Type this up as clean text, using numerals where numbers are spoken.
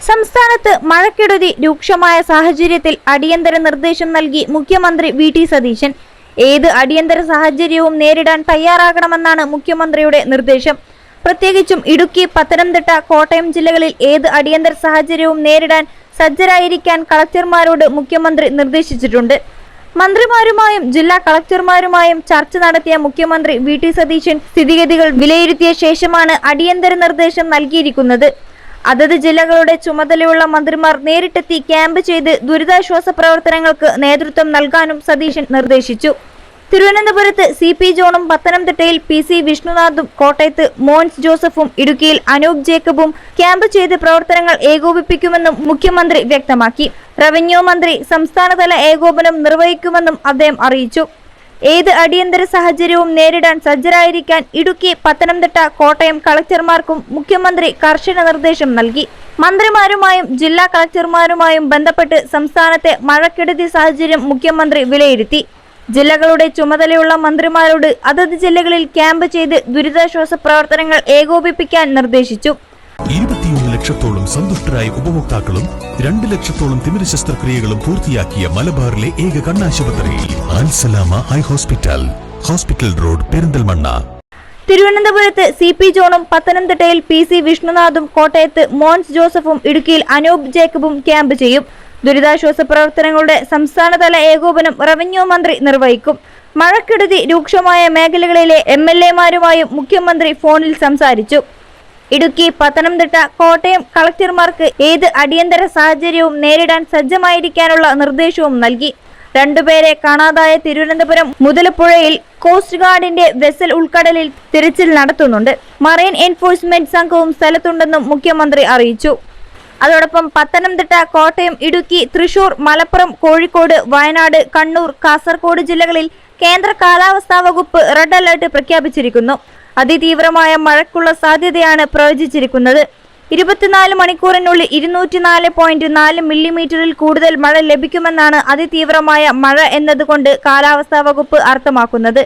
സംസ്ഥാനത്ത് മഴക്കെടുതി രൂക്ഷമായ സാഹചര്യത്തിൽ അടിയന്തര നിർദ്ദേശം നൽകി മുഖ്യമന്ത്രി വി.ടി. സതീശൻ. ഏത് അടിയന്തര സാഹചര്യവും നേരിടാൻ തയ്യാറാകണമെന്നാണ് മുഖ്യമന്ത്രിയുടെ നിർദ്ദേശം. പ്രത്യേകിച്ചും ഇടുക്കി, പത്തനംതിട്ട, കോട്ടയം ജില്ലകളിൽ ഏത് അടിയന്തര സാഹചര്യവും നേരിടാൻ സജ്ജരായിരിക്കാൻ കളക്ടർമാരോട് മുഖ്യമന്ത്രി നിർദ്ദേശിച്ചിട്ടുണ്ട്. മന്ത്രിമാരുമായും ജില്ലാ കളക്ടർമാരുമായും ചർച്ച നടത്തിയ മുഖ്യമന്ത്രി വി.ടി. സതീശൻ സ്ഥിതിഗതികൾ വിലയിരുത്തിയ ശേഷമാണ് അടിയന്തര നിർദ്ദേശം നൽകിയിരിക്കുന്നത്. അതത് ജില്ലകളുടെ ചുമതലയുള്ള മന്ത്രിമാർ നേരിട്ടെത്തി ക്യാമ്പ് ചെയ്ത് ദുരിതാശ്വാസ പ്രവർത്തനങ്ങൾക്ക് നേതൃത്വം നൽകാനും സതീശൻ നിർദ്ദേശിച്ചു. തിരുവനന്തപുരത്ത് സി.പി. ജോണും, പത്തനംതിട്ടയിൽ പി.സി. വിഷ്ണുനാഥും, കോട്ടയത്ത് മോൻസ് ജോസഫും, ഇടുക്കിയിൽ അനൂപ് ജേക്കബും ക്യാമ്പ് ചെയ്ത് പ്രവർത്തനങ്ങൾ ഏകോപിപ്പിക്കുമെന്നും മുഖ്യമന്ത്രി വ്യക്തമാക്കി. റവന്യൂ മന്ത്രി സംസ്ഥാനതല ഏകോപനം നിർവഹിക്കുമെന്നും അദ്ദേഹം അറിയിച്ചു. ഏത് അടിയന്തര സാഹചര്യവും നേരിടാൻ സജ്ജരായിരിക്കാൻ ഇടുക്കി, പത്തനംതിട്ട, കോട്ടയം കളക്ടർമാർക്കും മുഖ്യമന്ത്രി കർശന നിർദ്ദേശം നൽകി. മന്ത്രിമാരുമായും ജില്ലാ കളക്ടർമാരുമായും ബന്ധപ്പെട്ട് സംസ്ഥാനത്തെ മഴക്കെടുതി സാഹചര്യം മുഖ്യമന്ത്രി വിലയിരുത്തി. ജില്ലകളുടെ ചുമതലയുള്ള മന്ത്രിമാരോട് അതത് ജില്ലകളിൽ ക്യാമ്പ് ചെയ്ത് ദുരിതാശ്വാസ പ്രവർത്തനങ്ങൾ ഏകോപിപ്പിക്കാൻ നിർദ്ദേശിച്ചു. 21 ലക്ഷത്തോളം സന്തുഷ്ടരായ ഉപഭോക്താക്കളും 2 ലക്ഷത്തോളം തിമിര ശസ്ത്രക്രിയകളും പൂർത്തിയാക്കിയ മലബാറിലെ ഏക കണ്ണാശുപത്രി Al Salama eye hospital, hospital road, Perinthalmanna. തിരുവനന്തപുരത്ത് സി.പി. ജോണും, പത്തനംതിട്ടയിൽ പി.സി. വിഷ്ണുനാഥും, കോട്ടയത്ത് മോൻസ് ജോസഫും, ഇടുക്കിയിൽ അനൂപ് ജേക്കബും ക്യാമ്പ് ചെയ്യും. ദുരിതാശ്വാസ പ്രവർത്തനങ്ങളുടെ സംസ്ഥാനതല ഏകോപനം റവന്യൂ മന്ത്രി നിർവഹിക്കും. മഴക്കെടുതി രൂക്ഷമായ മേഖലകളിലെ എം.എൽ.എമാരുമായും മുഖ്യമന്ത്രി ഫോണിൽ സംസാരിച്ചു. ഇടുക്കി, പത്തനംതിട്ട, കോട്ടയം കളക്ടർമാർക്ക് ഏത് അടിയന്തര സാഹചര്യവും നേരിടാൻ സജ്ജമായിരിക്കാനുള്ള നിർദ്ദേശവും നൽകി. 2 പേരെ കാണാതായ തിരുവനന്തപുരം മുതലപ്പുഴയിൽ കോസ്റ്റ് ഗാർഡിന്റെ വെസൽ ഉൾക്കടലിൽ തിരച്ചിൽ നടത്തുന്നുണ്ട്. മറൈൻ എൻഫോഴ്സ്മെന്റ് സംഘവും സ്ഥലത്തുണ്ടെന്നും മുഖ്യമന്ത്രി അറിയിച്ചു. അതോടൊപ്പം പത്തനംതിട്ട, കോട്ടയം, ഇടുക്കി, തൃശൂർ, മലപ്പുറം, കോഴിക്കോട്, വയനാട്, കണ്ണൂർ, കാസർഗോഡ് ജില്ലകളിൽ കേന്ദ്ര കാലാവസ്ഥാ വകുപ്പ് റെഡ് അലർട്ട് പ്രഖ്യാപിച്ചിരിക്കുന്നു. അതിതീവ്രമായ മഴയ്ക്കുള്ള സാധ്യതയാണ് പ്രവചിച്ചിരിക്കുന്നത്. 24 മണിക്കൂറിനുള്ളിൽ 204.4 മില്ലിമീറ്ററിൽ കൂടുതൽ മഴ ലഭിക്കുമെന്നാണ് അതിതീവ്രമായ മഴ എന്നതുകൊണ്ട് കാലാവസ്ഥാ വകുപ്പ് അർത്ഥമാക്കുന്നത്.